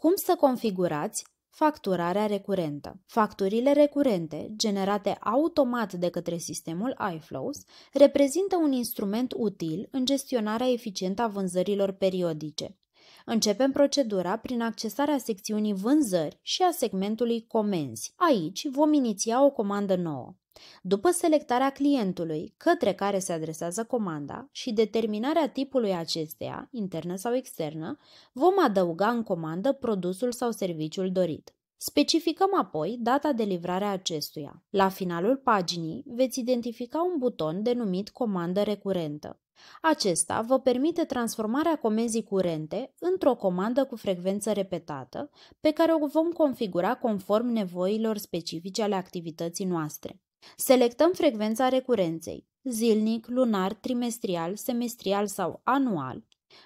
Cum să configurați facturarea recurentă? Facturile recurente, generate automat de către sistemul iFlows, reprezintă un instrument util în gestionarea eficientă a vânzărilor periodice. Începem procedura prin accesarea secțiunii Vânzări și a segmentului Comenzi. Aici vom iniția o comandă nouă. După selectarea clientului către care se adresează comanda și determinarea tipului acesteia, internă sau externă, vom adăuga în comandă produsul sau serviciul dorit. Specificăm apoi data de livrare a acestuia. La finalul paginii veți identifica un buton denumit Comandă recurentă. Acesta vă permite transformarea comenzii curente într-o comandă cu frecvență repetată, pe care o vom configura conform nevoilor specifice ale activității noastre. Selectăm frecvența recurenței, zilnic, lunar, trimestrial, semestrial sau anual.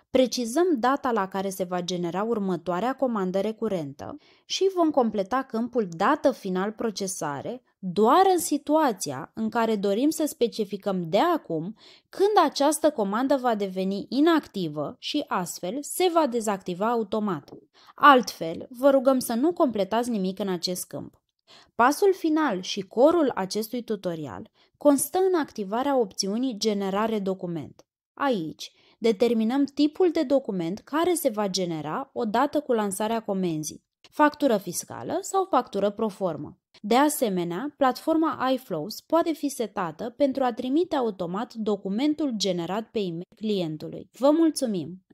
Precizăm data la care se va genera următoarea comandă recurentă și vom completa câmpul Dată final procesare doar în situația în care dorim să specificăm de acum când această comandă va deveni inactivă și astfel se va dezactiva automat. Altfel, vă rugăm să nu completați nimic în acest câmp. Pasul final și corul acestui tutorial constă în activarea opțiunii Generare document. Aici determinăm tipul de document care se va genera odată cu lansarea comenzii, factură fiscală sau factură proformă. De asemenea, platforma iFlows poate fi setată pentru a trimite automat documentul generat pe e-mail clientului. Vă mulțumim!